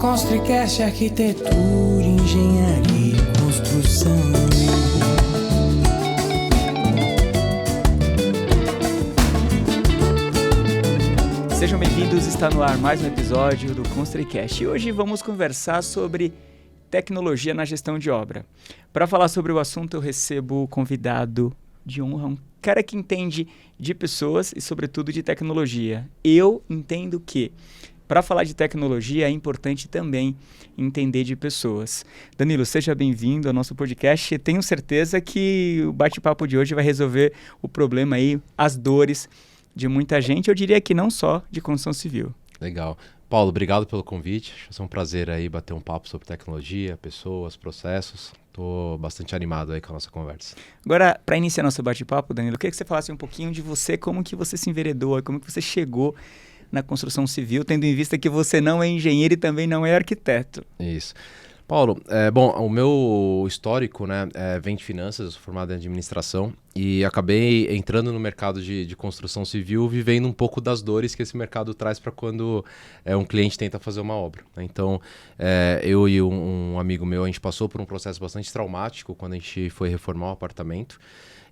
Construcast, arquitetura, engenharia e construção. Sejam bem-vindos, está no ar mais um episódio do Construcast. E hoje vamos conversar sobre tecnologia na gestão de obra. Para falar sobre o assunto, eu recebo o convidado de honra, um cara que entende de pessoas e, sobretudo, de tecnologia. Eu entendo que, para falar de tecnologia, é importante também entender de pessoas. Danilo, seja bem-vindo ao nosso podcast. Tenho certeza que o bate-papo de hoje vai resolver o problema aí, as dores de muita gente, eu diria que não só de construção civil. Legal. Paulo, obrigado pelo convite. Acho que é um prazer aí bater um papo sobre tecnologia, pessoas, processos. Estou bastante animado aí com a nossa conversa. Agora, para iniciar nosso bate-papo, Danilo, eu queria que você falasse um pouquinho de você, como que você se enveredou, como que você chegou na construção civil, tendo em vista que você não é engenheiro e também não é arquiteto. Isso. Paulo, bom, o meu histórico, né, vem de finanças, eu sou formado em administração e acabei entrando no mercado de construção civil, vivendo um pouco das dores que esse mercado traz para quando um cliente tenta fazer uma obra, né? Então, eu e um amigo meu, a gente passou por um processo bastante traumático quando a gente foi reformar um apartamento.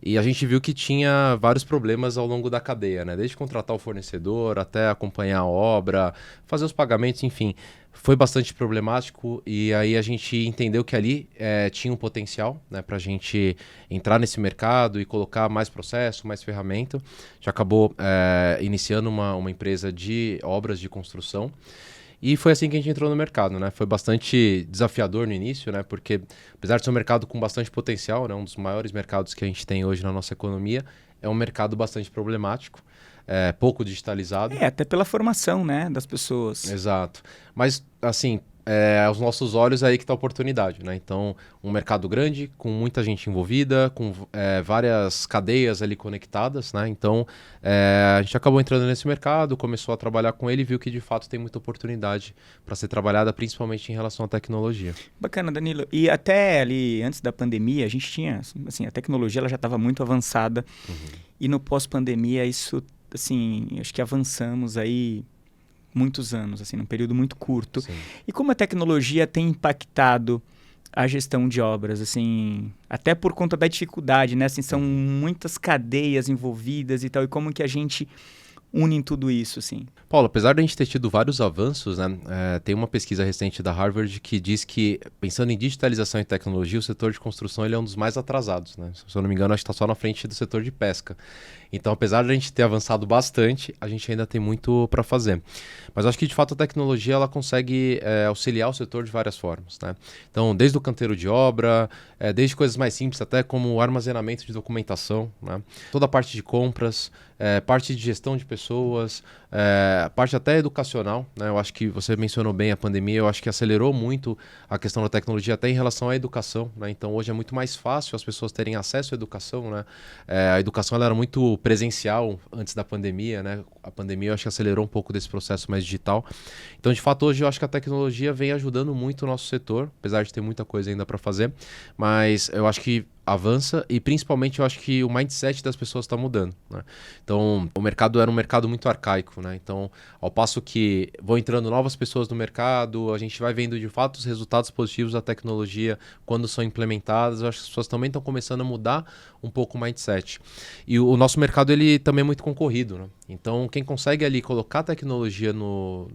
E a gente viu que tinha vários problemas ao longo da cadeia, né? Desde contratar o fornecedor até acompanhar a obra, fazer os pagamentos, enfim. Foi bastante problemático e aí a gente entendeu que ali tinha um potencial, né, para a gente entrar nesse mercado e colocar mais processo, mais ferramenta. Já acabou iniciando uma empresa de obras de construção. E foi assim que a gente entrou no mercado, né? Foi bastante desafiador no início, né? Porque apesar de ser um mercado com bastante potencial, né? Um dos maiores mercados que a gente tem hoje na nossa economia, é um mercado bastante problemático, pouco digitalizado. Até pela formação, né, das pessoas. Exato. Mas, assim, aos nossos olhos é aí que está a oportunidade, né? Então, um mercado grande, com muita gente envolvida, com várias cadeias ali conectadas, né? Então, a gente acabou entrando nesse mercado, começou a trabalhar com ele e viu que, de fato, tem muita oportunidade para ser trabalhada, principalmente em relação à tecnologia. Bacana, Danilo. E até ali, antes da pandemia, a gente tinha, assim, a tecnologia ela já estava muito avançada. Uhum. E no pós-pandemia, isso, assim, acho que avançamos aí muitos anos, assim, num período muito curto. Sim. E como a tecnologia tem impactado a gestão de obras, assim, até por conta da dificuldade, né? Assim, são muitas cadeias envolvidas e tal, e como que a gente une em tudo isso, assim? Paulo, apesar de a gente ter tido vários avanços, né, tem uma pesquisa recente da Harvard que diz que, pensando em digitalização e tecnologia, o setor de construção ele é um dos mais atrasados, né? Se eu não me engano, acho que está só na frente do setor de pesca. Então, apesar de a gente ter avançado bastante, a gente ainda tem muito para fazer. Mas acho que, de fato, a tecnologia ela consegue auxiliar o setor de várias formas, né? Então, desde o canteiro de obra, desde coisas mais simples, até como o armazenamento de documentação, né? Toda a parte de compras, parte de gestão de pessoas, parte até educacional, né? Eu acho que você mencionou bem a pandemia, eu acho que acelerou muito a questão da tecnologia até em relação à educação, né? Então, hoje é muito mais fácil as pessoas terem acesso à educação, né? A educação ela era muito presencial antes da pandemia, né? A pandemia eu acho que acelerou um pouco desse processo mais digital. Então, de fato, hoje eu acho que a tecnologia vem ajudando muito o nosso setor, apesar de ter muita coisa ainda para fazer, mas eu acho que avança e principalmente eu acho que o mindset das pessoas está mudando, né? Então, o mercado era um mercado muito arcaico, né? Então, ao passo que vão entrando novas pessoas no mercado, a gente vai vendo de fato os resultados positivos da tecnologia quando são implementadas, eu acho que as pessoas também estão começando a mudar um pouco o mindset. E o nosso mercado ele também é muito concorrido, né? Então, quem consegue ali colocar a tecnologia no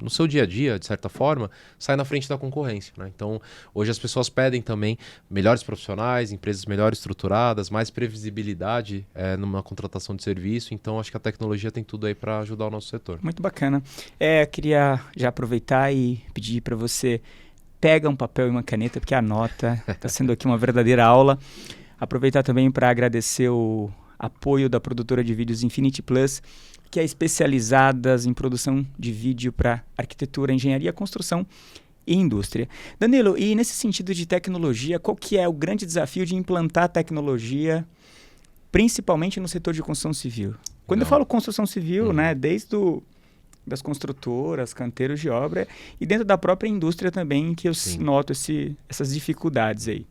seu dia a dia, de certa forma, sai na frente da concorrência, né? Então, hoje as pessoas pedem também melhores profissionais, empresas melhor estruturadas, mais previsibilidade numa contratação de serviço. Então, acho que a tecnologia tem tudo aí para ajudar o nosso setor. Muito bacana. Queria já aproveitar e pedir para você pega um papel e uma caneta, porque anota. Está sendo aqui uma verdadeira aula. Aproveitar também para agradecer o apoio da produtora de vídeos Infinity Plus, que é especializada em produção de vídeo para arquitetura, engenharia, construção e indústria. Danilo, e nesse sentido de tecnologia, qual que é o grande desafio de implantar tecnologia, principalmente no setor de construção civil? Quando eu falo construção civil, né, desde das construtoras, canteiros de obra e dentro da própria indústria também, que eu noto essas dificuldades aí.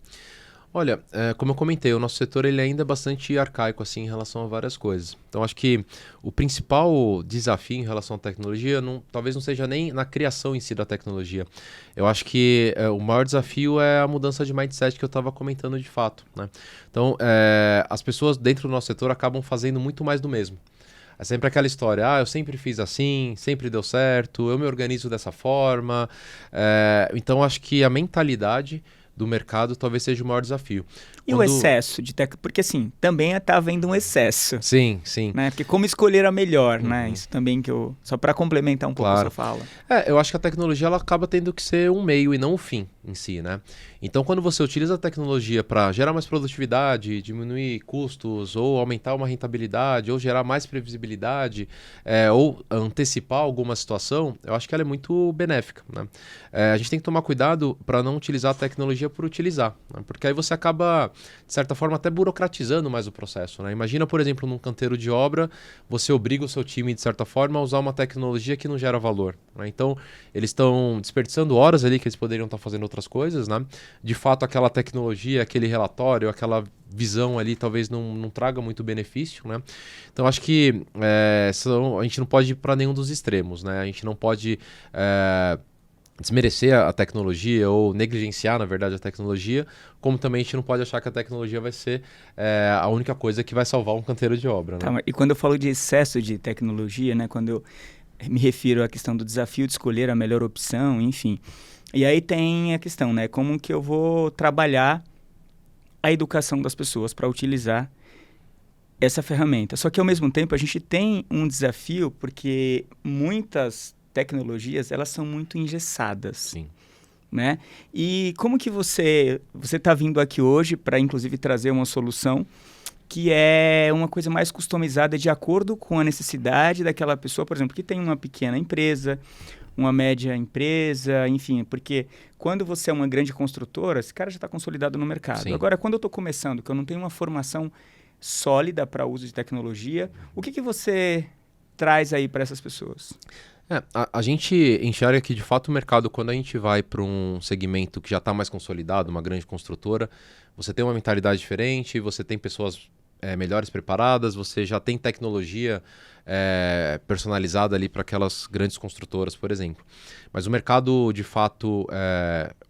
Olha, como eu comentei, o nosso setor ele ainda é bastante arcaico assim, em relação a várias coisas. Então, acho que o principal desafio em relação à tecnologia talvez não seja nem na criação em si da tecnologia. Eu acho que o maior desafio é a mudança de mindset que eu estava comentando de fato, né? Então, as pessoas dentro do nosso setor acabam fazendo muito mais do mesmo. É sempre aquela história, eu sempre fiz assim, sempre deu certo, eu me organizo dessa forma. Então, acho que a mentalidade do mercado talvez seja o maior desafio. E o excesso de porque assim, também está havendo um excesso. Sim, sim. Né? Porque como escolher a melhor, né? Isso também que só para complementar um pouco a sua fala. Eu acho que a tecnologia ela acaba tendo que ser um meio e não um fim em si, né? Então, quando você utiliza a tecnologia para gerar mais produtividade, diminuir custos, ou aumentar uma rentabilidade, ou gerar mais previsibilidade, ou antecipar alguma situação, eu acho que ela é muito benéfica, né? A gente tem que tomar cuidado para não utilizar a tecnologia por utilizar, né? Porque aí você acaba, de certa forma, até burocratizando mais o processo, né? Imagina, por exemplo, num canteiro de obra, você obriga o seu time, de certa forma, a usar uma tecnologia que não gera valor, né? Então, eles estão desperdiçando horas ali que eles poderiam estar fazendo outras coisas, né? De fato, aquela tecnologia, aquele relatório, aquela visão ali talvez não traga muito benefício, né? Então, acho que a gente não pode ir para nenhum dos extremos, né? A gente não pode desmerecer a tecnologia ou negligenciar, na verdade, a tecnologia, como também a gente não pode achar que a tecnologia vai ser a única coisa que vai salvar um canteiro de obra, né? Tá, e quando eu falo de excesso de tecnologia, né? Quando eu me refiro à questão do desafio de escolher a melhor opção, enfim. E aí tem a questão, né? Como que eu vou trabalhar a educação das pessoas para utilizar essa ferramenta. Só que, ao mesmo tempo, a gente tem um desafio porque muitas tecnologias, elas são muito engessadas. Sim. Né? E como que você está vindo aqui hoje para, inclusive, trazer uma solução que é uma coisa mais customizada de acordo com a necessidade daquela pessoa, por exemplo, que tem uma pequena empresa, uma média empresa, enfim, porque quando você é uma grande construtora, esse cara já está consolidado no mercado. Sim. Agora, quando eu estou começando, que eu não tenho uma formação sólida para uso de tecnologia, o que você traz aí para essas pessoas? A gente enxerga que, de fato, o mercado, quando a gente vai para um segmento que já está mais consolidado, uma grande construtora, você tem uma mentalidade diferente, você tem pessoas melhores preparadas, você já tem tecnologia personalizada ali para aquelas grandes construtoras, por exemplo. Mas o mercado, de fato,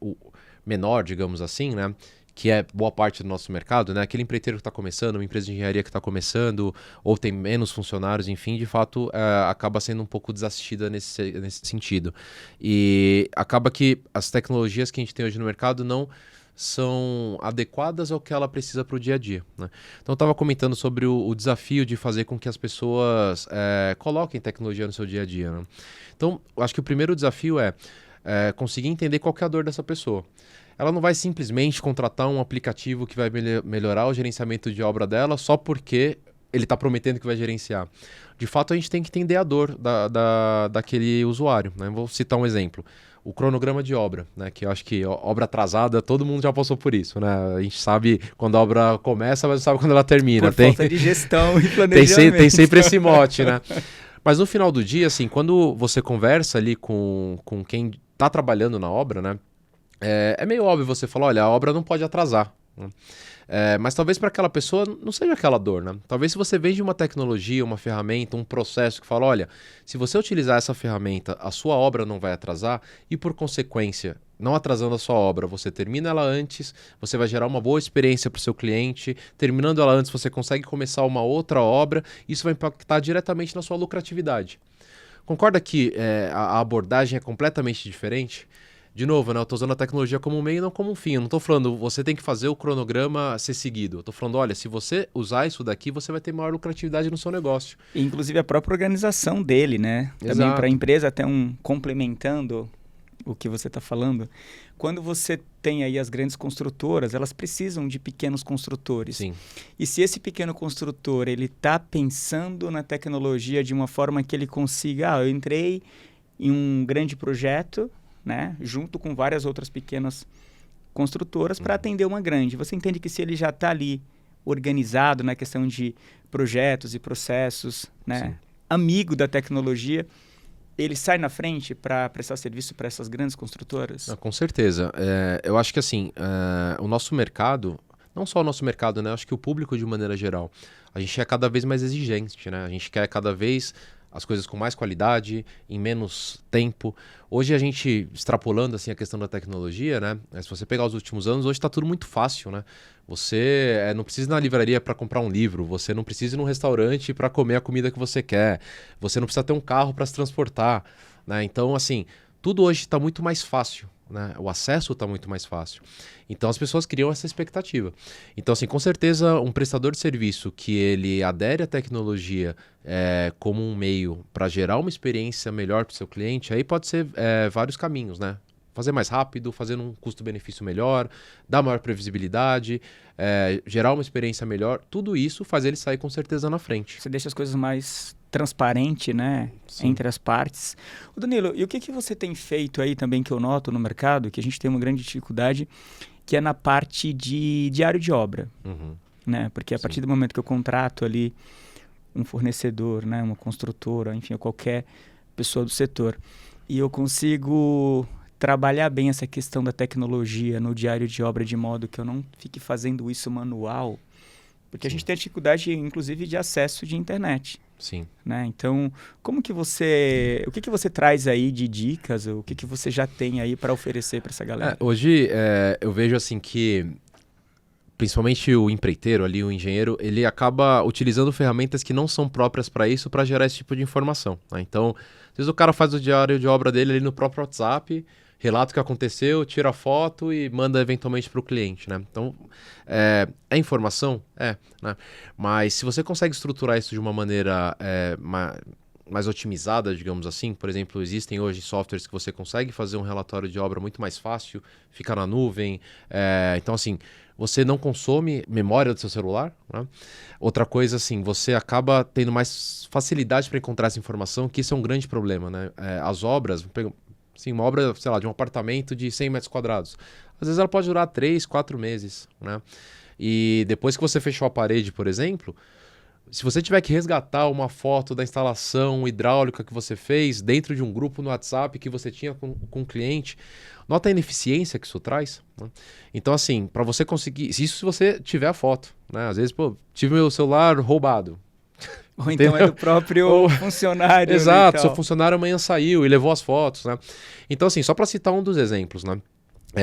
o menor, digamos assim, né? Que é boa parte do nosso mercado, né? Aquele empreiteiro que está começando, uma empresa de engenharia que está começando, ou tem menos funcionários, enfim, de fato, acaba sendo um pouco desassistida nesse sentido. E acaba que as tecnologias que a gente tem hoje no mercado não são adequadas ao que ela precisa para o dia a dia, né? Então, eu estava comentando sobre o desafio de fazer com que as pessoas coloquem tecnologia no seu dia a dia, né? Então, eu acho que o primeiro desafio é conseguir entender qual que é a dor dessa pessoa. Ela não vai simplesmente contratar um aplicativo que vai melhorar o gerenciamento de obra dela só porque ele está prometendo que vai gerenciar. De fato, a gente tem que entender a dor daquele usuário, né? Vou citar um exemplo. O cronograma de obra, né? Que eu acho que obra atrasada, todo mundo já passou por isso, né? A gente sabe quando a obra começa, mas não sabe quando ela termina. Por falta de gestão e planejamento. Tem sempre esse mote, né? Mas no final do dia, assim, quando você conversa ali com quem está trabalhando na obra, né? É meio óbvio você falar, olha, a obra não pode atrasar, né? Mas talvez para aquela pessoa não seja aquela dor, né? Talvez se você vende uma tecnologia, uma ferramenta, um processo que fala, olha, se você utilizar essa ferramenta, a sua obra não vai atrasar e, por consequência, não atrasando a sua obra, você termina ela antes, você vai gerar uma boa experiência para o seu cliente, terminando ela antes, você consegue começar uma outra obra, isso vai impactar diretamente na sua lucratividade. Concorda que a abordagem é completamente diferente? De novo, né, eu estou usando a tecnologia como um meio e não como um fim. Eu não estou falando, você tem que fazer o cronograma ser seguido. Eu estou falando, olha, se você usar isso daqui, você vai ter maior lucratividade no seu negócio. E, inclusive, a própria organização dele, né? Exato. Também para a empresa, até complementando o que você está falando. Quando você tem aí as grandes construtoras, elas precisam de pequenos construtores. Sim. E se esse pequeno construtor ele está pensando na tecnologia de uma forma que ele consiga... eu entrei em um grande projeto, né, junto com várias outras pequenas construtoras para atender uma grande. Você entende que se ele já está ali organizado na questão de projetos e processos, né, amigo da tecnologia, ele sai na frente para prestar serviço para essas grandes construtoras? Com certeza. Eu acho que assim, o nosso mercado, não só o nosso mercado, né? Acho que o público de maneira geral. A gente é cada vez mais exigente, né? A gente quer cada vez as coisas com mais qualidade, em menos tempo. Hoje a gente, extrapolando assim a questão da tecnologia, né? Se você pegar os últimos anos, hoje está tudo muito fácil, né? Você não precisa ir na livraria para comprar um livro, você não precisa ir num restaurante para comer a comida que você quer, você não precisa ter um carro para se transportar, né? Então, assim, tudo hoje está muito mais fácil, né? O acesso está muito mais fácil. Então as pessoas criam essa expectativa. Então, assim, com certeza um prestador de serviço que ele adere à tecnologia como um meio para gerar uma experiência melhor para o seu cliente, aí pode ser vários caminhos, né? Fazer mais rápido, fazer um custo-benefício melhor, dar maior previsibilidade, gerar uma experiência melhor. Tudo isso faz ele sair com certeza na frente. Você deixa as coisas mais transparentes, né? Sim. Entre as partes. Ô Danilo, e o que você tem feito aí também que eu noto no mercado, que a gente tem uma grande dificuldade, que é na parte de diário de obra, né? Porque a partir do momento que eu contrato ali um fornecedor, né? Uma construtora, enfim, qualquer pessoa do setor, e eu consigo trabalhar bem essa questão da tecnologia no diário de obra de modo que eu não fique fazendo isso manual, porque a gente tem dificuldade, inclusive, de acesso de internet. Sim. Né? Então, o que você traz aí de dicas, o que você já tem aí para oferecer para essa galera? Hoje, eu vejo assim que, principalmente o empreiteiro ali, o engenheiro, ele acaba utilizando ferramentas que não são próprias para isso, para gerar esse tipo de informação, né? Então, às vezes o cara faz o diário de obra dele ali no próprio WhatsApp, relata o que aconteceu, tira a foto e manda eventualmente para o cliente, né? Então, é informação? Né? Mas se você consegue estruturar isso de uma maneira mais otimizada, digamos assim, por exemplo, existem hoje softwares que você consegue fazer um relatório de obra muito mais fácil, fica na nuvem, então assim, você não consome memória do seu celular, né? Outra coisa, assim, você acaba tendo mais facilidade para encontrar essa informação, que isso é um grande problema, né? As obras, assim, uma obra, sei lá, de um apartamento de 100 metros quadrados. Às vezes ela pode durar 3, 4 meses, né? E depois que você fechou a parede, por exemplo, se você tiver que resgatar uma foto da instalação hidráulica que você fez dentro de um grupo no WhatsApp que você tinha com o cliente, nota a ineficiência que isso traz, né? Então, assim, para você conseguir... Isso se você tiver a foto, né? Às vezes, tive meu celular roubado. Ou então é do próprio funcionário. Exato, seu funcionário amanhã saiu e levou as fotos, né? Então, assim, só para citar um dos exemplos, né?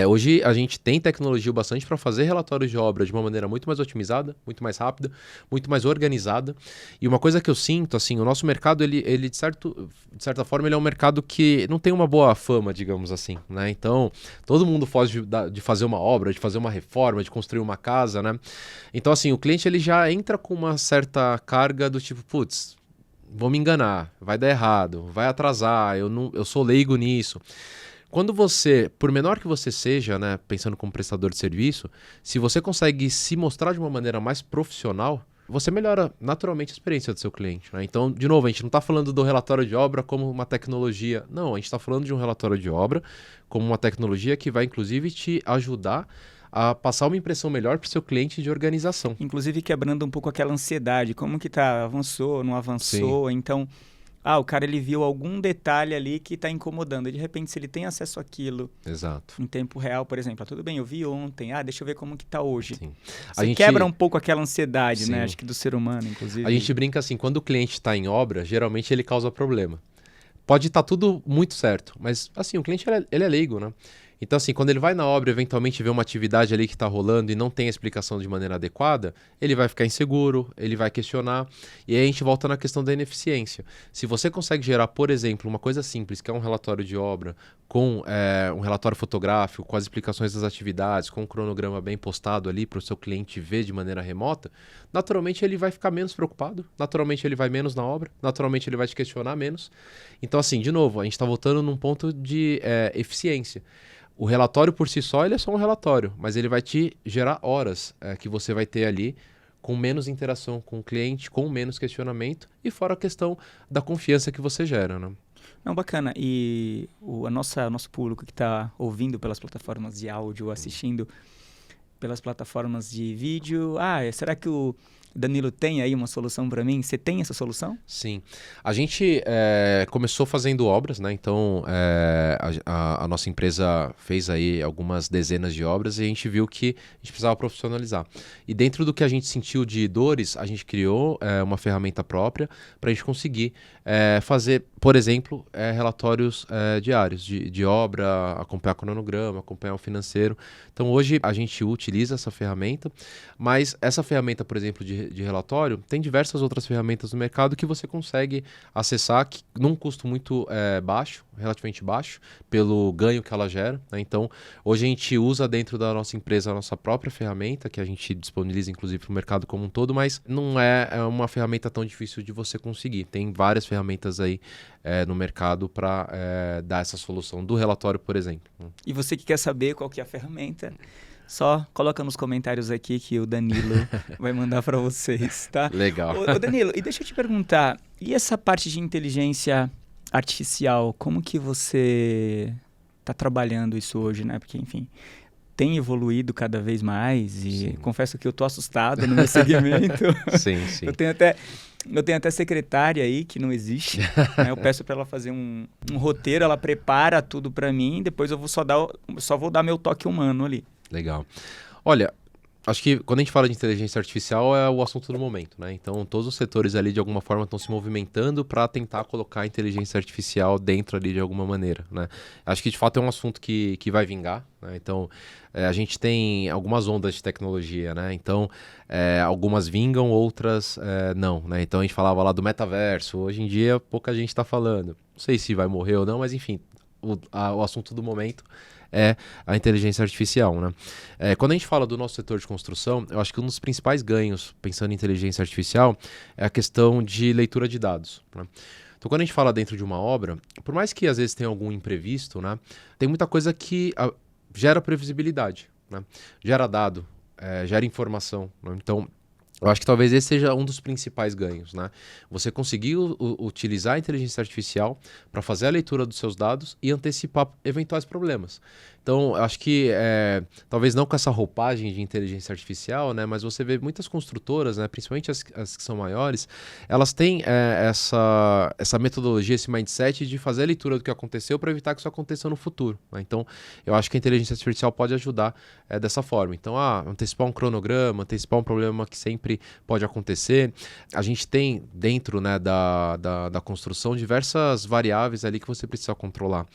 Hoje a gente tem tecnologia bastante para fazer relatórios de obra de uma maneira muito mais otimizada, muito mais rápida, muito mais organizada. E uma coisa que eu sinto, assim, o nosso mercado, ele de certa forma, ele é um mercado que não tem uma boa fama, digamos assim, né? Então, todo mundo foge de fazer uma obra, de fazer uma reforma, de construir uma casa, né? Então, assim, o cliente ele já entra com uma certa carga do tipo, putz, vou me enganar, vai dar errado, vai atrasar, eu sou leigo nisso. Quando você, por menor que você seja, né, pensando como prestador de serviço, se você consegue se mostrar de uma maneira mais profissional, você melhora naturalmente a experiência do seu cliente, né? Então, de novo, a gente não está falando do relatório de obra como uma tecnologia. Não, a gente está falando de um relatório de obra como uma tecnologia que vai, inclusive, te ajudar a passar uma impressão melhor para o seu cliente de organização. Inclusive quebrando um pouco aquela ansiedade. Como que tá? Avançou, não avançou? Sim. Então... o cara ele viu algum detalhe ali que está incomodando. E de repente, se ele tem acesso àquilo em tempo real, por exemplo, tudo bem, eu vi ontem, deixa eu ver como que está hoje. Sim. Você quebra um pouco aquela ansiedade, né? Acho que do ser humano, inclusive. A gente brinca assim, quando o cliente está em obra, geralmente ele causa problema. Pode estar tudo muito certo, mas assim, o cliente ele é leigo, né? Então, assim, quando ele vai na obra, eventualmente vê uma atividade ali que está rolando e não tem a explicação de maneira adequada, ele vai ficar inseguro, ele vai questionar, e aí a gente volta na questão da ineficiência. Se você consegue gerar, por exemplo, uma coisa simples, que é um relatório de obra, com um relatório fotográfico, com as explicações das atividades, com um cronograma bem postado ali para o seu cliente ver de maneira remota, naturalmente ele vai ficar menos preocupado, naturalmente ele vai menos na obra, naturalmente ele vai te questionar menos. Então, assim, de novo, a gente está voltando num ponto de eficiência. O relatório por si só, ele é só um relatório, mas ele vai te gerar horas que você vai ter ali com menos interação com o cliente, com menos questionamento e fora a questão da confiança que você gera, né? Não, bacana. E o nosso público que está ouvindo pelas plataformas de áudio, assistindo pelas plataformas de vídeo, será que o Danilo, tem aí uma solução para mim? Você tem essa solução? Sim. A gente começou fazendo obras, né? Então, a nossa empresa fez aí algumas dezenas de obras e a gente viu que a gente precisava profissionalizar. E dentro do que a gente sentiu de dores, a gente criou uma ferramenta própria para a gente conseguir fazer, por exemplo, relatórios diários de obra, acompanhar o cronograma, acompanhar o financeiro. Então, hoje a gente utiliza essa ferramenta, mas essa ferramenta, por exemplo, de relatório, tem diversas outras ferramentas no mercado que você consegue acessar num custo muito baixo, relativamente baixo, pelo ganho que ela gera, né? Então, hoje a gente usa dentro da nossa empresa a nossa própria ferramenta, que a gente disponibiliza inclusive para o mercado como um todo, mas não é uma ferramenta tão difícil de você conseguir. Tem várias ferramentas aí no mercado para dar essa solução do relatório, por exemplo. E você que quer saber qual que é a ferramenta, só coloca nos comentários aqui que o Danilo vai mandar para vocês, tá? Legal. Ô Danilo, e deixa eu te perguntar, e essa parte de inteligência artificial, como que você está trabalhando isso hoje, né? Porque, enfim, tem evoluído cada vez mais e Sim. confesso que eu tô assustado no meu segmento. Sim, sim. Eu tenho até secretária aí que não existe, né? Eu peço para ela fazer um roteiro, ela prepara tudo para mim, depois eu vou só vou dar meu toque humano ali. Legal. Olha, acho que quando a gente fala de inteligência artificial é o assunto do momento, né? Então, todos os setores ali, de alguma forma, estão se movimentando para tentar colocar a inteligência artificial dentro ali de alguma maneira, né? Acho que, de fato, é um assunto que vai vingar, né? Então, a gente tem algumas ondas de tecnologia, né? Então, algumas vingam, outras não, né? Então, a gente falava lá do metaverso. Hoje em dia, pouca gente está falando. Não sei se vai morrer ou não, mas, enfim, o assunto do momento é a inteligência artificial, né? Quando a gente fala do nosso setor de construção, eu acho que um dos principais ganhos, pensando em inteligência artificial, é a questão de leitura de dados, né? Então, quando a gente fala dentro de uma obra, por mais que às vezes tenha algum imprevisto, né, tem muita coisa que gera previsibilidade, né? Gera dado, gera informação, né? Então, eu acho que talvez esse seja um dos principais ganhos, né? Você conseguir utilizar a inteligência artificial para fazer a leitura dos seus dados e antecipar eventuais problemas. Então, eu acho que talvez não com essa roupagem de inteligência artificial, né? Mas você vê muitas construtoras, né? Principalmente as que são maiores, elas têm essa metodologia, esse mindset de fazer a leitura do que aconteceu para evitar que isso aconteça no futuro, né? Então, eu acho que a inteligência artificial pode ajudar dessa forma. Então, antecipar um cronograma, antecipar um problema que sempre pode acontecer. A gente tem dentro, né, da construção diversas variáveis ali que você precisa controlar.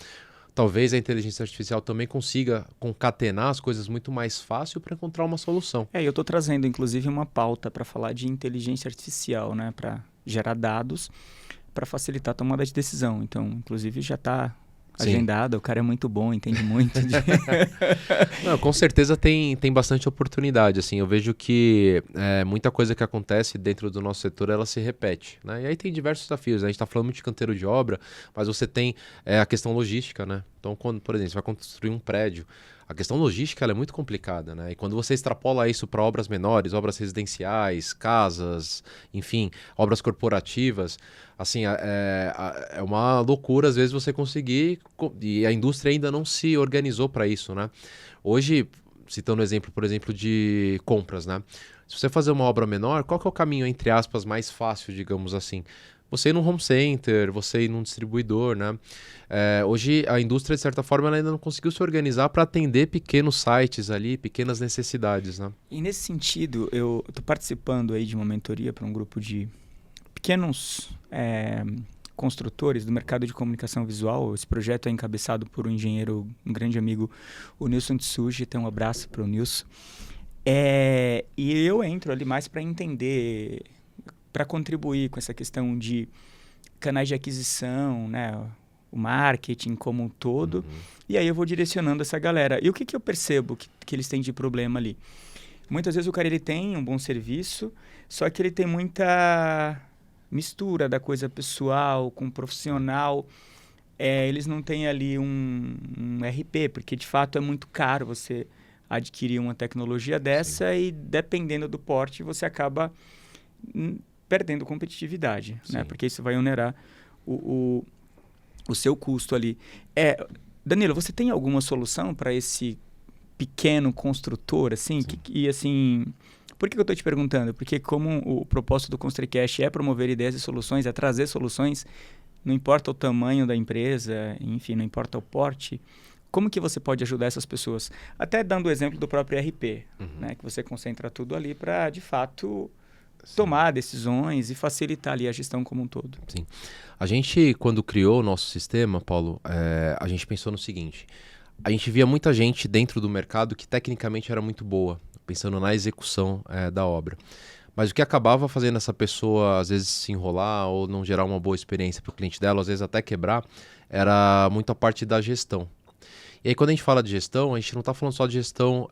Talvez a inteligência artificial também consiga concatenar as coisas muito mais fácil para encontrar uma solução. Eu estou trazendo, inclusive, uma pauta para falar de inteligência artificial, né? Para gerar dados, para facilitar a tomada de decisão. Então, inclusive, já está agendada, o cara é muito bom, entende muito. Não, com certeza tem bastante oportunidade, assim, eu vejo que muita coisa que acontece dentro do nosso setor, ela se repete, né? E aí tem diversos desafios, né? A gente está falando muito de canteiro de obra, mas você tem a questão logística, né? Então, quando, por exemplo, você vai construir um prédio, a questão logística ela é muito complicada, né? E quando você extrapola isso para obras menores, obras residenciais, casas, enfim, obras corporativas, assim, é uma loucura às vezes você conseguir, e a indústria ainda não se organizou para isso, né? Hoje, citando o exemplo, por exemplo, de compras, né? Se você fazer uma obra menor, qual que é o caminho, entre aspas, mais fácil, digamos assim? Você ir num home center, você ir num distribuidor, né? Hoje a indústria, de certa forma, ela ainda não conseguiu se organizar para atender pequenos sites ali, pequenas necessidades, né? E nesse sentido, eu estou participando aí de uma mentoria para um grupo de pequenos construtores do mercado de comunicação visual. Esse projeto é encabeçado por um grande amigo, o Nilson Tsuji. Então, um abraço para o Nilson. E eu entro ali mais para entender, para contribuir com essa questão de canais de aquisição, né? O marketing como um todo. Uhum. E aí eu vou direcionando essa galera. E o que eu percebo que eles têm de problema ali? Muitas vezes o cara ele tem um bom serviço, só que ele tem muita mistura da coisa pessoal com profissional. Eles não têm ali um RP, porque de fato é muito caro você adquirir uma tecnologia dessa. Sim. E dependendo do porte você acaba perdendo competitividade, né? Porque isso vai onerar o seu custo ali. Danilo, você tem alguma solução para esse pequeno construtor, assim? E assim, Por que eu estou te perguntando? Porque como o propósito do ConstruiCast é promover ideias e soluções, é trazer soluções, não importa o tamanho da empresa, enfim, não importa o porte, como que você pode ajudar essas pessoas? Até dando o exemplo do próprio RP, né? Que você concentra tudo ali para, de fato, tomar decisões e facilitar ali a gestão como um todo. Sim. A gente, quando criou o nosso sistema, Paulo, a gente pensou no seguinte: a gente via muita gente dentro do mercado que tecnicamente era muito boa, pensando na execução da obra. Mas o que acabava fazendo essa pessoa, às vezes, se enrolar ou não gerar uma boa experiência para o cliente dela, às vezes até quebrar, era muito a parte da gestão. E aí, quando a gente fala de gestão, a gente não está falando só de gestão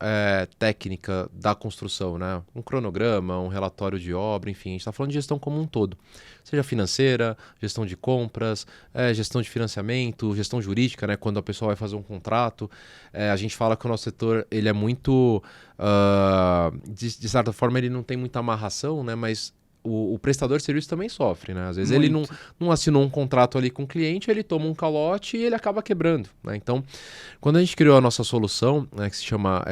técnica da construção, né? Um cronograma, um relatório de obra, enfim, a gente está falando de gestão como um todo. Seja financeira, gestão de compras, gestão de financiamento, gestão jurídica, né? Quando a pessoa vai fazer um contrato. A gente fala que o nosso setor ele é muito, de certa forma, ele não tem muita amarração, né? Mas o prestador de serviço também sofre, né? Às vezes ele não assinou um contrato ali com o cliente, ele toma um calote e ele acaba quebrando, né? Então, quando a gente criou a nossa solução, né, que se chama...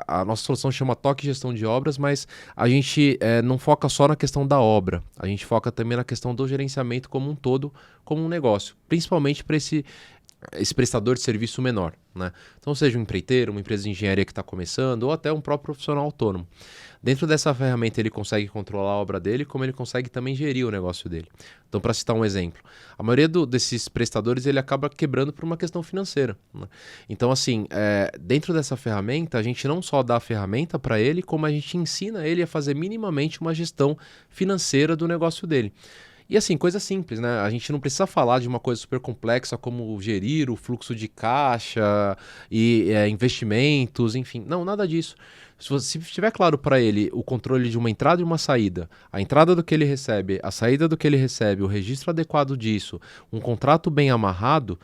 a nossa solução chama Toque Gestão de Obras, mas a gente não foca só na questão da obra. A gente foca também na questão do gerenciamento como um todo, como um negócio. Principalmente para esse prestador de serviço menor, né? Então, seja um empreiteiro, uma empresa de engenharia que está começando, ou até um próprio profissional autônomo. Dentro dessa ferramenta ele consegue controlar a obra dele, como ele consegue também gerir o negócio dele. Então, para citar um exemplo, a maioria desses prestadores ele acaba quebrando por uma questão financeira, né? Então, assim, dentro dessa ferramenta, a gente não só dá a ferramenta para ele, como a gente ensina ele a fazer minimamente uma gestão financeira do negócio dele. E assim, coisa simples, né? A gente não precisa falar de uma coisa super complexa como gerir o fluxo de caixa e investimentos, enfim. Não, nada disso. Se estiver claro para ele o controle de uma entrada e uma saída, a entrada do que ele recebe, a saída do que ele recebe, o registro adequado disso, um contrato bem amarrado,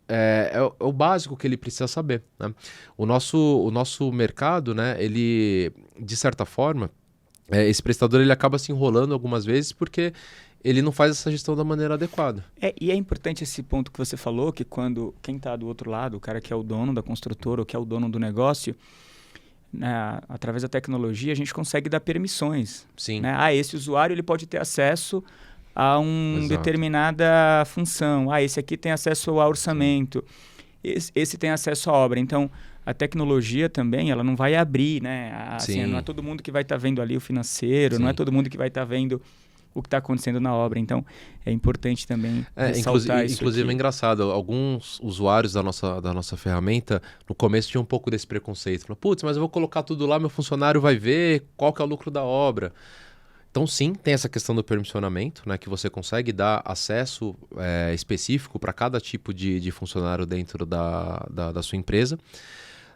é o básico que ele precisa saber, né? O nosso mercado, né, ele, de certa forma, esse prestador ele acaba se enrolando algumas vezes porque ele não faz essa gestão da maneira adequada. E é importante esse ponto que você falou, que quando quem está do outro lado, o cara que é o dono da construtora ou que é o dono do negócio, né, através da tecnologia a gente consegue dar permissões. Sim. Né? Esse usuário ele pode ter acesso a uma determinada função. Esse aqui tem acesso ao orçamento. Esse tem acesso à obra. Então, a tecnologia também, ela não vai abrir, né? Assim, não é todo mundo que vai estar vendo ali o financeiro, não é todo mundo que vai estar vendo o que está acontecendo na obra. Então, é importante também ressaltar isso. Inclusive, aqui. é engraçado, alguns usuários da nossa ferramenta, no começo tinham um pouco desse preconceito. Falaram, putz, mas eu vou colocar tudo lá, meu funcionário vai ver qual que é o lucro da obra. Então, sim, tem essa questão do permissionamento, né, que você consegue dar acesso específico para cada tipo de funcionário dentro da sua empresa.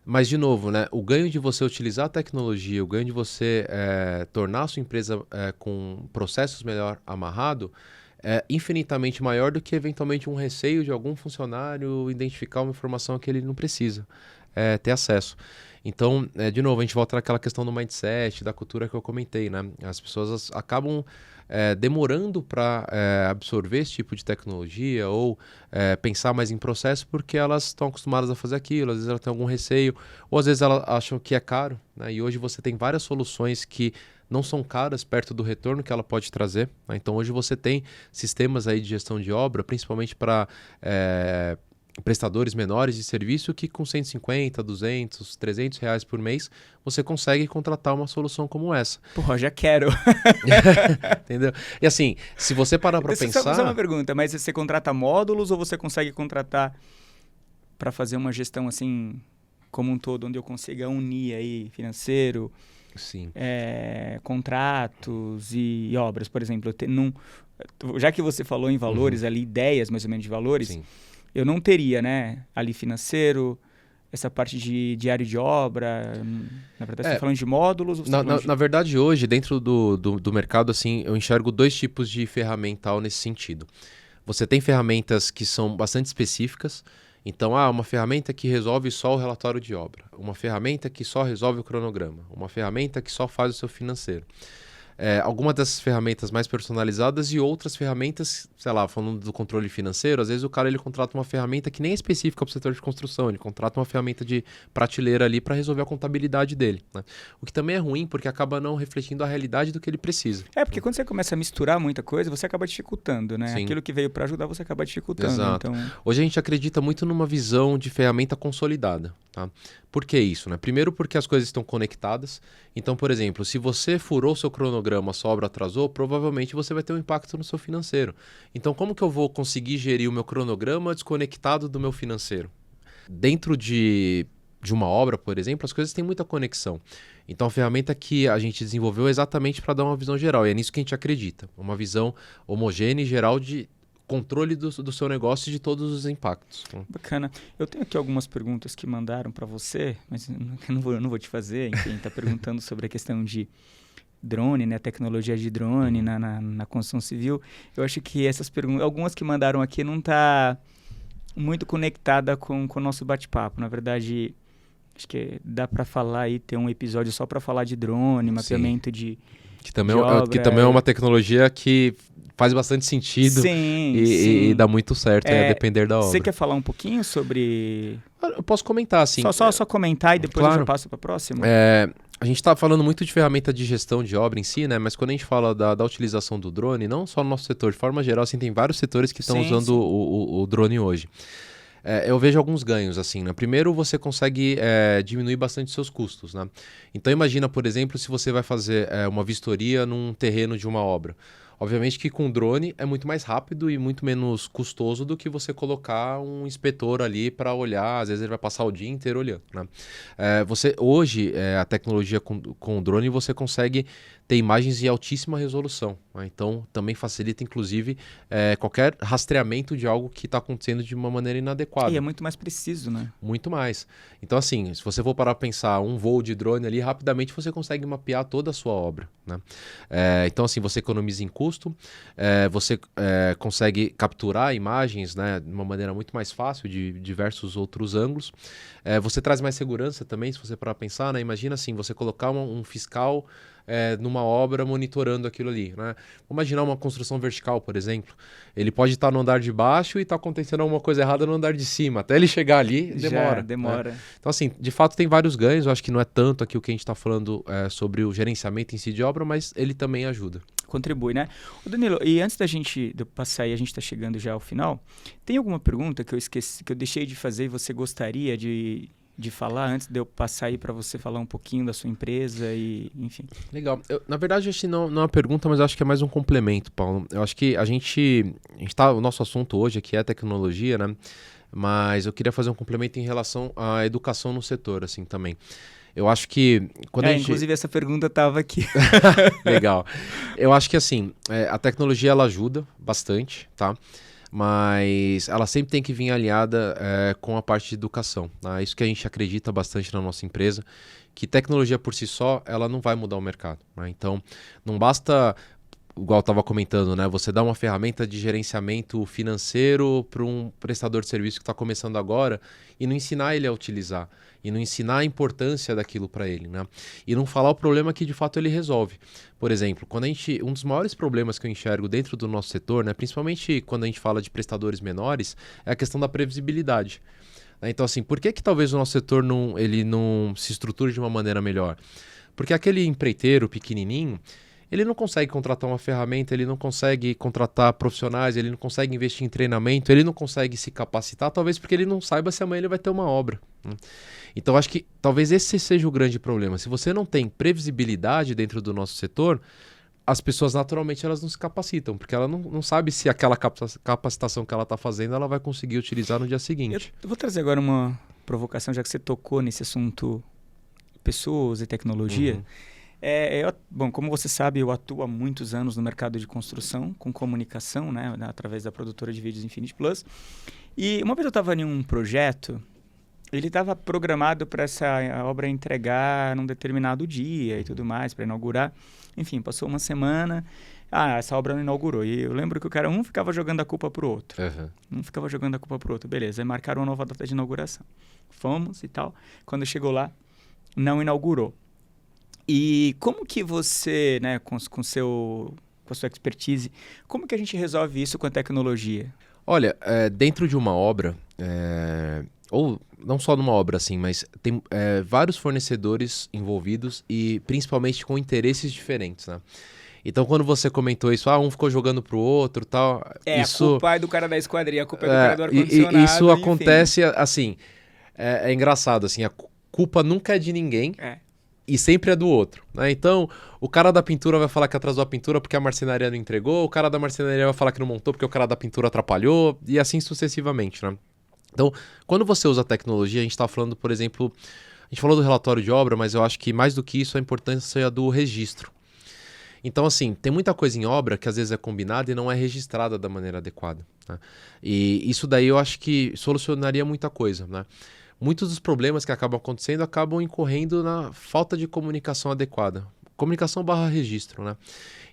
Mas, de novo, né, o ganho de você utilizar a tecnologia, o ganho de você tornar a sua empresa com processos melhor amarrado, é infinitamente maior do que, eventualmente, um receio de algum funcionário identificar uma informação que ele não precisa ter acesso. Então, de novo, a gente volta naquela questão do mindset, da cultura que eu comentei, né? As pessoas acabam demorando para absorver esse tipo de tecnologia ou pensar mais em processo porque elas estão acostumadas a fazer aquilo, às vezes elas têm algum receio, ou às vezes elas acham que é caro, né? E hoje você tem várias soluções que não são caras perto do retorno que ela pode trazer, né? Então hoje você tem sistemas aí de gestão de obra, principalmente para prestadores menores de serviço que com 150, 200, 300 reais por mês você consegue contratar uma solução como essa. Porra, já quero. Entendeu? E assim, se você parar para pensar... Só uma pergunta, mas você contrata módulos ou você consegue contratar para fazer uma gestão assim como um todo, onde eu consiga unir aí financeiro, Sim. Contratos e obras, por exemplo? Já que você falou em valores ali, ideias mais ou menos de valores... Sim. Eu não teria, né, ali financeiro, essa parte de diário de obra. Na verdade, você está falando de módulos? Ou na verdade, hoje, dentro do mercado, assim, eu enxergo dois tipos de ferramental nesse sentido. Você tem ferramentas que são bastante específicas. Então, uma ferramenta que resolve só o relatório de obra. Uma ferramenta que só resolve o cronograma. Uma ferramenta que só faz o seu financeiro. algumas dessas ferramentas mais personalizadas e outras ferramentas, sei lá, falando do controle financeiro, às vezes o cara ele contrata uma ferramenta que nem é específica para o setor de construção, ele contrata uma ferramenta de prateleira ali para resolver a contabilidade dele, né? O que também é ruim porque acaba não refletindo a realidade do que ele precisa. Porque quando você começa a misturar muita coisa, você acaba dificultando, né? Sim. Aquilo que veio para ajudar, você acaba dificultando. Exato. Então... Hoje a gente acredita muito numa visão de ferramenta consolidada, tá? Por que isso, né? Primeiro porque as coisas estão conectadas. Então, por exemplo, se você furou seu cronograma, a sua obra atrasou, provavelmente você vai ter um impacto no seu financeiro. Então, como que eu vou conseguir gerir o meu cronograma desconectado do meu financeiro? Dentro de uma obra, por exemplo, as coisas têm muita conexão. Então, a ferramenta que a gente desenvolveu é exatamente para dar uma visão geral. E é nisso que a gente acredita. Uma visão homogênea e geral de controle do seu negócio e de todos os impactos. Bacana. Eu tenho aqui algumas perguntas que mandaram para você, mas eu não vou te fazer. Enfim, está perguntando sobre a questão de drone, né, a tecnologia de drone na construção civil. Eu acho que essas perguntas, algumas que mandaram aqui, não tá muito conectada com o nosso bate-papo. Na verdade, acho que dá para falar aí, ter um episódio só para falar de drone, mapeamento de também obra. Que também é uma tecnologia que faz bastante sentido. Sim, e dá muito certo, a depender da obra. Você quer falar um pouquinho sobre... Eu posso comentar, assim. Só comentar e depois eu já passo para a próxima? A gente está falando muito de ferramenta de gestão de obra em si, né? Mas quando a gente fala da utilização do drone, não só no nosso setor, de forma geral, assim, tem vários setores que estão usando o drone hoje. Eu vejo alguns ganhos, assim, né? Primeiro, você consegue diminuir bastante seus custos, né? Então, imagina, por exemplo, se você vai fazer uma vistoria num terreno de uma obra. Obviamente que com drone é muito mais rápido e muito menos custoso do que você colocar um inspetor ali para olhar. Às vezes ele vai passar o dia inteiro olhando, né? Hoje, a tecnologia com o drone, você consegue ter imagens em altíssima resolução, né? Então, também facilita, inclusive, qualquer rastreamento de algo que está acontecendo de uma maneira inadequada. E é muito mais preciso, né? Muito mais. Então, assim, se você for parar para pensar um voo de drone ali, rapidamente você consegue mapear toda a sua obra, né? Então, assim, você economiza em custo, você consegue capturar imagens, né, de uma maneira muito mais fácil, de diversos outros ângulos. Você traz mais segurança também, se você parar para pensar, né? Imagina, assim, você colocar um fiscal numa obra monitorando aquilo ali, né? Vamos imaginar uma construção vertical, por exemplo. Ele pode estar no andar de baixo e está acontecendo alguma coisa errada no andar de cima. Até ele chegar ali, demora. Né? Então, assim, de fato tem vários ganhos. Eu acho que não é tanto aqui o que a gente está falando sobre o gerenciamento em si de obra, mas ele também ajuda. Contribui, né? Ô Danilo, e antes de eu passar aí, a gente está chegando já ao final, tem alguma pergunta que eu esqueci, que eu deixei de fazer e você gostaria de falar antes de eu passar aí para você falar um pouquinho da sua empresa e, enfim. Legal. Na verdade, acho que não é uma pergunta, mas acho que é mais um complemento, Paulo. Eu acho que o nosso assunto hoje aqui é tecnologia, né? Mas eu queria fazer um complemento em relação à educação no setor, assim, também. Eu acho que... Inclusive essa pergunta estava aqui. Legal. Eu acho que, assim, a tecnologia, ela ajuda bastante, tá? Mas ela sempre tem que vir alinhada com a parte de educação, tá? Isso que a gente acredita bastante na nossa empresa, que tecnologia por si só, ela não vai mudar o mercado, né? Então, não basta, igual eu estava comentando, né? Você dá uma ferramenta de gerenciamento financeiro para um prestador de serviço que está começando agora e não ensinar ele a utilizar, e não ensinar a importância daquilo para ele, né? E não falar o problema que de fato ele resolve. Por exemplo, um dos maiores problemas que eu enxergo dentro do nosso setor, né, principalmente quando a gente fala de prestadores menores, é a questão da previsibilidade. Então, assim, por que talvez o nosso setor ele não se estruture de uma maneira melhor? Porque aquele empreiteiro pequenininho, ele não consegue contratar uma ferramenta, ele não consegue contratar profissionais, ele não consegue investir em treinamento, ele não consegue se capacitar, talvez porque ele não saiba se amanhã ele vai ter uma obra, né? Então, acho que talvez esse seja o grande problema. Se você não tem previsibilidade dentro do nosso setor, as pessoas naturalmente elas não se capacitam, porque ela não sabe se aquela capacitação que ela está fazendo ela vai conseguir utilizar no dia seguinte. Eu vou trazer agora uma provocação, já que você tocou nesse assunto pessoas e tecnologia. Bom, como você sabe, eu atuo há muitos anos no mercado de construção, com comunicação, né, através da produtora de vídeos Infinity Plus. E uma vez eu estava em um projeto, ele estava programado para essa obra entregar num determinado dia e tudo mais, para inaugurar. Enfim, passou uma semana, essa obra não inaugurou. E eu lembro que o cara, um ficava jogando a culpa pro outro. Beleza, aí marcaram uma nova data de inauguração. Fomos e tal. Quando chegou lá, não inaugurou. E como que você, né, com a sua expertise, como que a gente resolve isso com a tecnologia? Olha, dentro de uma obra, ou não só numa obra assim, mas tem vários fornecedores envolvidos e principalmente com interesses diferentes, né? Então, quando você comentou isso, um ficou jogando pro outro, tal, A culpa é do cara da esquadria, a culpa é do cara do ar-condicionado. Isso enfim. acontece, assim, é engraçado, assim, a culpa nunca é de ninguém. E sempre é do outro, né? Então, o cara da pintura vai falar que atrasou a pintura porque a marcenaria não entregou, o cara da marcenaria vai falar que não montou porque o cara da pintura atrapalhou, e assim sucessivamente, né? Então, quando você usa a tecnologia, a gente está falando, por exemplo, a gente falou do relatório de obra, mas eu acho que mais do que isso, a importância do registro. Então, assim, tem muita coisa em obra que às vezes é combinada e não é registrada da maneira adequada, né? E isso daí eu acho que solucionaria muita coisa, né? Muitos dos problemas que acabam acontecendo acabam incorrendo na falta de comunicação adequada. Comunicação / registro, né?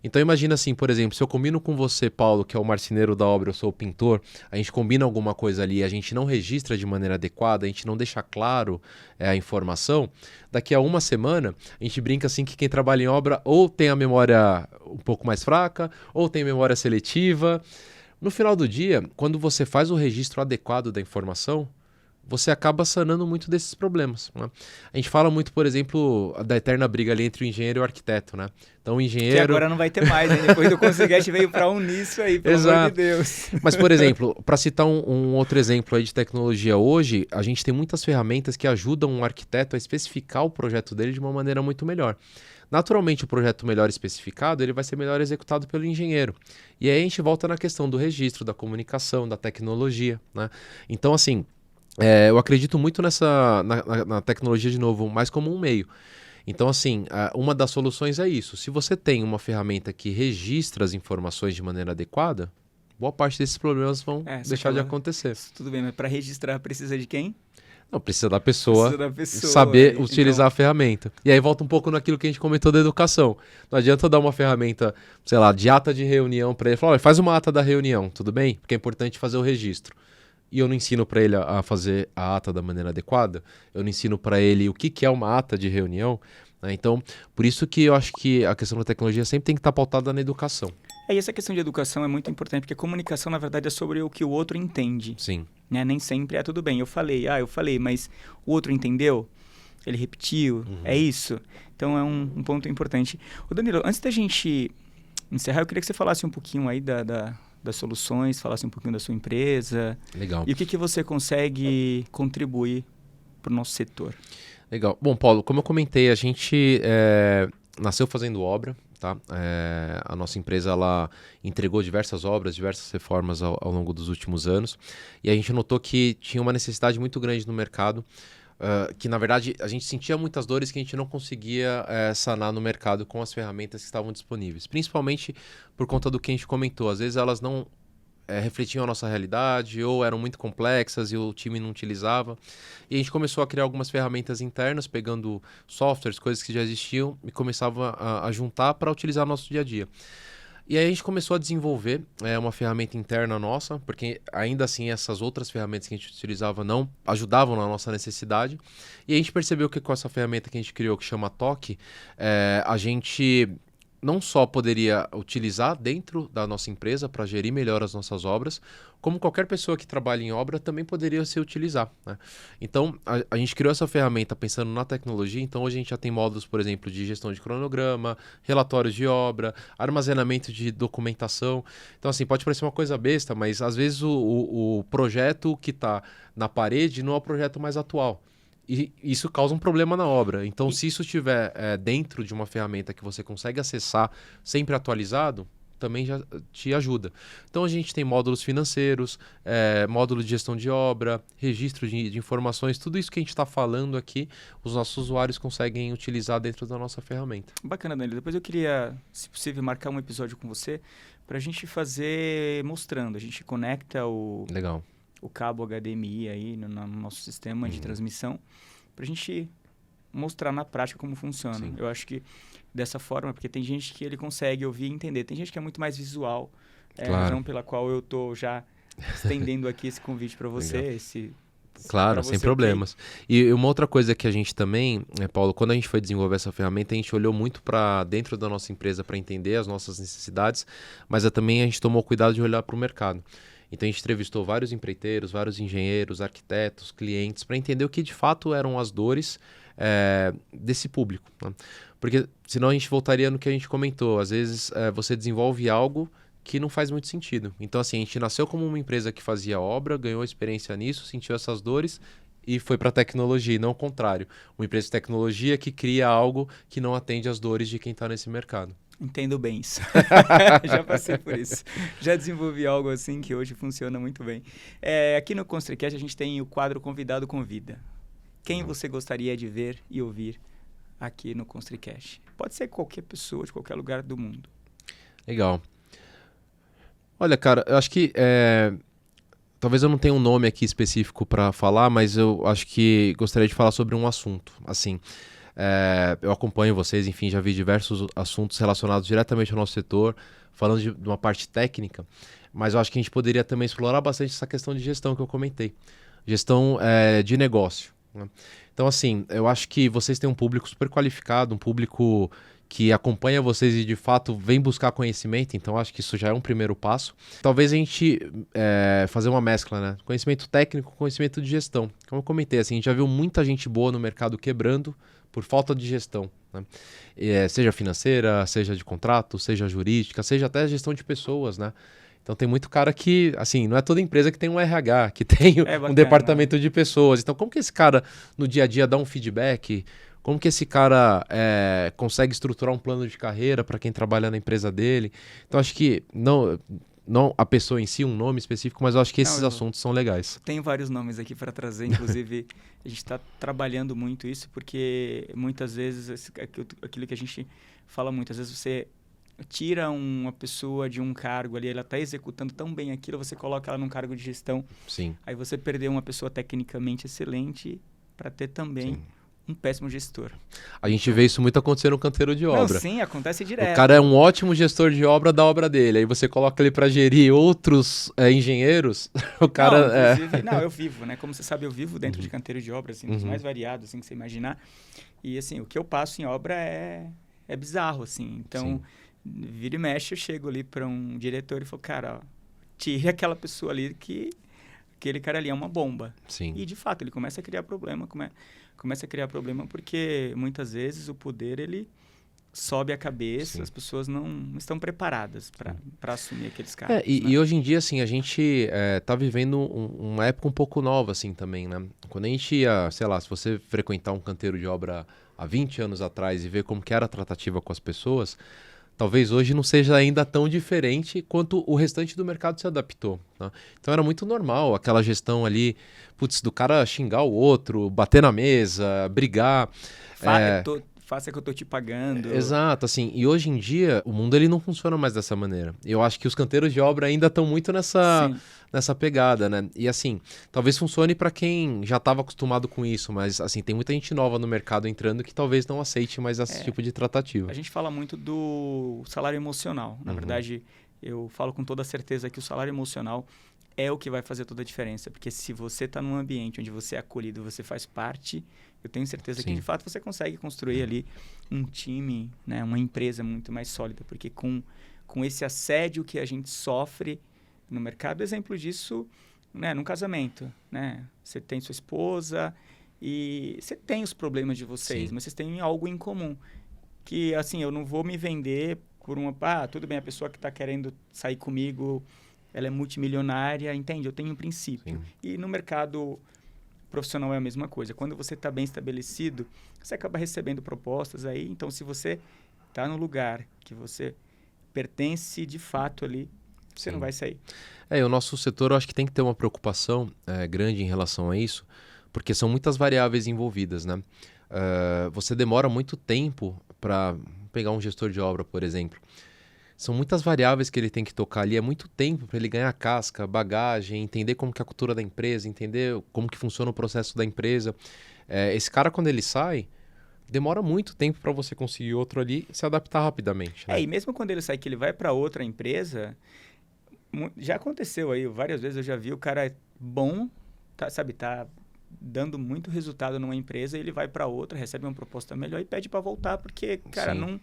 Então imagina assim, por exemplo, se eu combino com você, Paulo, que é o marceneiro da obra, eu sou o pintor, a gente combina alguma coisa ali, a gente não registra de maneira adequada, a gente não deixa claro a informação, daqui a uma semana a gente brinca assim que quem trabalha em obra ou tem a memória um pouco mais fraca, ou tem memória seletiva. No final do dia, quando você faz o registro adequado da informação, você acaba sanando muito desses problemas, né? A gente fala muito, por exemplo, da eterna briga ali entre o engenheiro e o arquiteto, né? Então o engenheiro... Que agora não vai ter mais, né? Depois do Conseguete veio para unir isso aí, pelo amor de Deus. Mas, por exemplo, para citar um outro exemplo aí de tecnologia hoje, a gente tem muitas ferramentas que ajudam um arquiteto a especificar o projeto dele de uma maneira muito melhor. Naturalmente, o projeto melhor especificado, ele vai ser melhor executado pelo engenheiro. E aí a gente volta na questão do registro, da comunicação, da tecnologia, né? Então, assim... eu acredito muito na tecnologia, de novo, mais como um meio. Então, assim, uma das soluções é isso. Se você tem uma ferramenta que registra as informações de maneira adequada, boa parte desses problemas vão deixar de acontecer. Tudo bem, mas para registrar precisa de quem? Não, precisa da pessoa saber utilizar a ferramenta. E aí volta um pouco naquilo que a gente comentou da educação. Não adianta dar uma ferramenta, sei lá, de ata de reunião para ele. Falar, olha, faz uma ata da reunião, tudo bem? Porque é importante fazer o registro. E eu não ensino para ele a fazer a ata da maneira adequada, eu não ensino para ele o que é uma ata de reunião, né? Então, por isso que eu acho que a questão da tecnologia sempre tem que estar pautada na educação. E essa questão de educação é muito importante, porque a comunicação, na verdade, é sobre o que o outro entende. Sim. Né? Nem sempre tudo bem. Eu falei, mas o outro entendeu? Ele repetiu? É isso? Então, é um ponto importante. Ô Danilo, antes da gente encerrar, eu queria que você falasse um pouquinho aí das soluções, falasse um pouquinho da sua empresa. Legal. E o que você consegue contribuir para o nosso setor. Legal. Bom, Paulo, como eu comentei, a gente nasceu fazendo obra, tá? A nossa empresa, ela entregou diversas obras, diversas reformas ao longo dos últimos anos, e a gente notou que tinha uma necessidade muito grande no mercado, que na verdade a gente sentia muitas dores que a gente não conseguia sanar no mercado com as ferramentas que estavam disponíveis, principalmente por conta do que a gente comentou. Às vezes elas não refletiam a nossa realidade ou eram muito complexas e o time não utilizava, e a gente começou a criar algumas ferramentas internas, pegando softwares, coisas que já existiam, e começava a juntar para utilizar no nosso dia a dia. E aí a gente começou a desenvolver uma ferramenta interna nossa, porque ainda assim essas outras ferramentas que a gente utilizava não ajudavam na nossa necessidade. E a gente percebeu que com essa ferramenta que a gente criou, que chama Toque, a gente não só poderia utilizar dentro da nossa empresa para gerir melhor as nossas obras, como qualquer pessoa que trabalha em obra também poderia se utilizar, né? Então, a gente criou essa ferramenta pensando na tecnologia. Então, hoje a gente já tem módulos, por exemplo, de gestão de cronograma, relatórios de obra, armazenamento de documentação. Então, assim, pode parecer uma coisa besta, mas às vezes o projeto que está na parede não é o projeto mais atual. E isso causa um problema na obra. Então, se isso estiver dentro de uma ferramenta que você consegue acessar sempre atualizado, também já te ajuda. Então, a gente tem módulos financeiros, módulo de gestão de obra, registro de informações, tudo isso que a gente está falando aqui, os nossos usuários conseguem utilizar dentro da nossa ferramenta. Bacana, Danilo. Depois eu queria, se possível, marcar um episódio com você para a gente fazer mostrando. A gente conecta Legal. O cabo HDMI aí no nosso sistema de transmissão, para a gente mostrar na prática como funciona. Sim. Eu acho que dessa forma, porque tem gente que ele consegue ouvir e entender, tem gente que é muito mais visual, a razão pela qual eu estou já estendendo aqui esse convite para você, esse Claro, sem problemas. E uma outra coisa que a gente também, Paulo, quando a gente foi desenvolver essa ferramenta, a gente olhou muito para dentro da nossa empresa para entender as nossas necessidades, mas também a gente tomou cuidado de olhar para o mercado. Então a gente entrevistou vários empreiteiros, vários engenheiros, arquitetos, clientes, para entender o que de fato eram as dores desse público, né? Porque senão a gente voltaria no que a gente comentou. Às vezes você desenvolve algo que não faz muito sentido. Então assim, a gente nasceu como uma empresa que fazia obra, ganhou experiência nisso, sentiu essas dores e foi para a tecnologia, e não o contrário. Uma empresa de tecnologia que cria algo que não atende às dores de quem está nesse mercado. Entendo bem isso. Já passei por isso. Já desenvolvi algo assim que hoje funciona muito bem. Aqui no ConstruiCast a gente tem o quadro Convidado Convida. Quem você gostaria de ver e ouvir aqui no ConstruiCast? Pode ser qualquer pessoa, de qualquer lugar do mundo. Legal. Olha, cara, eu acho que talvez eu não tenha um nome aqui específico para falar, mas eu acho que gostaria de falar sobre um assunto. Assim, eu acompanho vocês, enfim, já vi diversos assuntos relacionados diretamente ao nosso setor, falando de uma parte técnica, mas eu acho que a gente poderia também explorar bastante essa questão de gestão que eu comentei. Gestão de negócio, né? Então, assim, eu acho que vocês têm um público super qualificado, um público que acompanha vocês e de fato vem buscar conhecimento, então acho que isso já é um primeiro passo. Talvez a gente fazer uma mescla, né? Conhecimento técnico, conhecimento de gestão. Como eu comentei, assim, a gente já viu muita gente boa no mercado quebrando por falta de gestão, né? Seja financeira, seja de contrato, seja jurídica, seja até gestão de pessoas, né? Então tem muito cara que, assim, não é toda empresa que tem um RH, que tem um departamento de pessoas. Então como que esse cara no dia a dia dá um feedback? Como que esse cara consegue estruturar um plano de carreira para quem trabalha na empresa dele? Então acho que não a pessoa em si, um nome específico, mas eu acho que esses assuntos são legais. Tem vários nomes aqui para trazer, inclusive a gente está trabalhando muito isso, porque muitas vezes, aquilo que a gente fala muito, às vezes você tira uma pessoa de um cargo ali, ela está executando tão bem aquilo, você coloca ela num cargo de gestão. Sim. Aí você perdeu uma pessoa tecnicamente excelente para ter também... Sim. Um péssimo gestor. A gente vê isso muito acontecer no canteiro de obra. Não, sim, acontece direto. O cara é um ótimo gestor de obra da obra dele. Aí você coloca ele para gerir outros engenheiros, o cara... Não, eu vivo, né? Como você sabe, eu vivo dentro de canteiro de obra, assim, dos mais variados, assim, que você imaginar. E, assim, o que eu passo em obra é bizarro, assim. Então, vira e mexe, eu chego ali para um diretor e falo, cara, ó, tire aquela pessoa ali que aquele cara ali é uma bomba. Sim. E, de fato, ele começa a criar problema, começa a criar problema porque muitas vezes o poder ele sobe a cabeça, sim, as pessoas não estão preparadas para assumir aqueles cargos. Né? E hoje em dia, assim, a gente tá vivendo uma época um pouco nova, assim, também, né? Quando a gente ia, sei lá, se você frequentar um canteiro de obra há 20 anos atrás e ver como que era a tratativa com as pessoas, talvez hoje não seja ainda tão diferente quanto o restante do mercado se adaptou, tá? Então era muito normal aquela gestão ali, do cara xingar o outro, bater na mesa, brigar. Faça que eu tô te pagando. Exato, assim, e hoje em dia o mundo ele não funciona mais dessa maneira. Eu acho que os canteiros de obra ainda estão muito nessa pegada, né? E assim, talvez funcione para quem já estava acostumado com isso, mas assim, tem muita gente nova no mercado entrando que talvez não aceite mais esse tipo de tratativa. A gente fala muito do salário emocional. Na verdade, eu falo com toda certeza que o salário emocional é o que vai fazer toda a diferença, porque se você está num ambiente onde você é acolhido, você faz parte, eu tenho certeza que de fato você consegue construir ali um time, né, uma empresa muito mais sólida, porque com esse assédio que a gente sofre no mercado, exemplo disso, né, num casamento, né, você tem sua esposa e você tem os problemas de vocês, mas vocês têm algo em comum, que assim, eu não vou me vender por tudo bem, a pessoa que está querendo sair comigo, ela é multimilionária, entende? Eu tenho um princípio. Sim. E no mercado profissional é a mesma coisa. Quando você está bem estabelecido, você acaba recebendo propostas aí. Então, se você está no lugar que você pertence de fato ali, você não vai sair. O nosso setor, eu acho que tem que ter uma preocupação grande em relação a isso, porque são muitas variáveis envolvidas, né? Você demora muito tempo para pegar um gestor de obra, por exemplo. São muitas variáveis que ele tem que tocar ali, é muito tempo para ele ganhar casca, bagagem, entender como que é a cultura da empresa, entender como que funciona o processo da empresa. Esse cara, quando ele sai, demora muito tempo para você conseguir outro ali e se adaptar rapidamente. Né? E mesmo quando ele sai, que ele vai para outra empresa, já aconteceu aí, várias vezes eu já vi o cara bom, tá dando muito resultado numa empresa, ele vai para outra, recebe uma proposta melhor e pede para voltar, porque, cara, não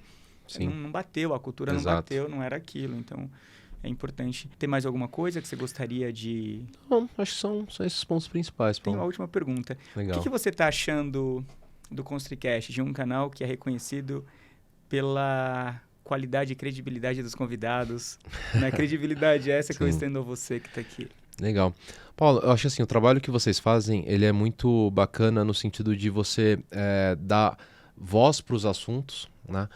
bateu, a cultura não bateu, não era aquilo. Então, é importante. Tem mais alguma coisa que você gostaria de... Não, acho que são esses pontos principais. Tem uma última pergunta. Legal. O que você está achando do ConstruiCast, de um canal que é reconhecido pela qualidade e credibilidade dos convidados? Né? Credibilidade é essa que eu estendo a você que está aqui. Legal. Paulo, eu acho assim, o trabalho que vocês fazem, ele é muito bacana no sentido de você dar voz para os assuntos, né?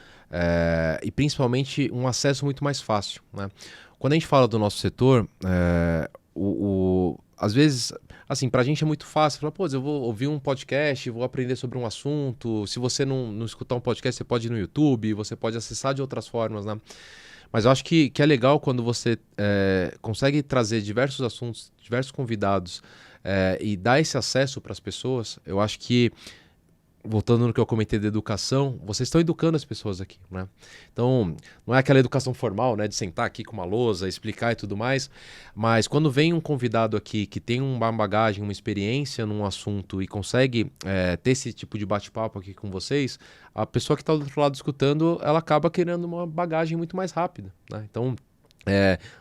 E principalmente um acesso muito mais fácil, né? Quando a gente fala do nosso setor, às vezes, assim, pra gente é muito fácil. Falar, pô, eu vou ouvir um podcast, vou aprender sobre um assunto. Se você não escutar um podcast, você pode ir no YouTube, você pode acessar de outras formas, né? Mas eu acho que é legal quando você consegue trazer diversos assuntos, diversos convidados e dar esse acesso para as pessoas. Eu acho que, voltando no que eu comentei da educação, vocês estão educando as pessoas aqui, né? Então, não é aquela educação formal, né, de sentar aqui com uma lousa, explicar e tudo mais, mas quando vem um convidado aqui que tem uma bagagem, uma experiência num assunto e consegue ter esse tipo de bate-papo aqui com vocês, a pessoa que está do outro lado escutando, ela acaba querendo uma bagagem muito mais rápida, né? Então,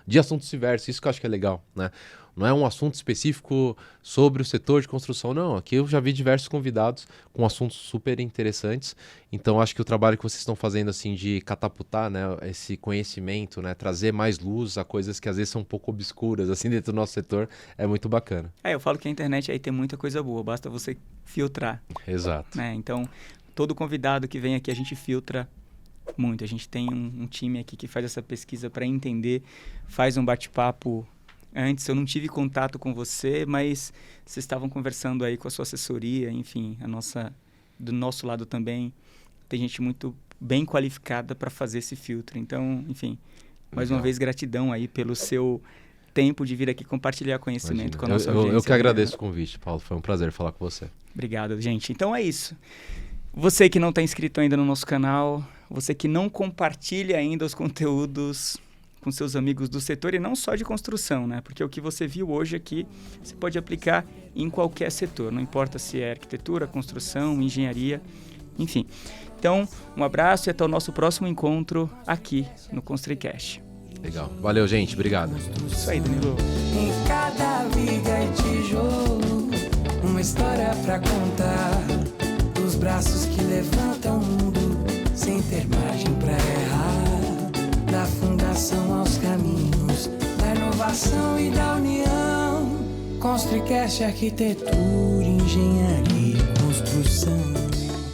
de assuntos diversos, isso que eu acho que é legal, né? Não é um assunto específico sobre o setor de construção, não. Aqui eu já vi diversos convidados com assuntos super interessantes. Então, acho que o trabalho que vocês estão fazendo, assim, de catapultar, né, esse conhecimento, né, trazer mais luz a coisas que às vezes são um pouco obscuras, assim, dentro do nosso setor, é muito bacana. Eu falo que a internet aí tem muita coisa boa, basta você filtrar. Exato. Né? Então, todo convidado que vem aqui, a gente filtra muito. A gente tem um time aqui que faz essa pesquisa para entender, faz um bate-papo. Antes eu não tive contato com você, mas vocês estavam conversando aí com a sua assessoria, enfim, do nosso lado também tem gente muito bem qualificada para fazer esse filtro. Então, enfim, mais uma vez gratidão aí pelo seu tempo de vir aqui compartilhar conhecimento com a nossa audiência. Eu que agradeço o convite, Paulo, foi um prazer falar com você. Obrigado, gente. Então é isso. Você que não está inscrito ainda no nosso canal, você que não compartilha ainda os conteúdos com seus amigos do setor, e não só de construção, né? Porque o que você viu hoje aqui, você pode aplicar em qualquer setor, não importa se é arquitetura, construção, engenharia, enfim. Então, um abraço e até o nosso próximo encontro aqui no ConstruiCast. Legal. Valeu, gente. Obrigado. Isso aí, Danilo. Em cada viga e tijolo, uma história pra contar. Dos braços que levantam o mundo sem ter margem pra errar. Da fundação aos caminhos, da inovação e da união. ConstruiCast, arquitetura, engenharia e construção.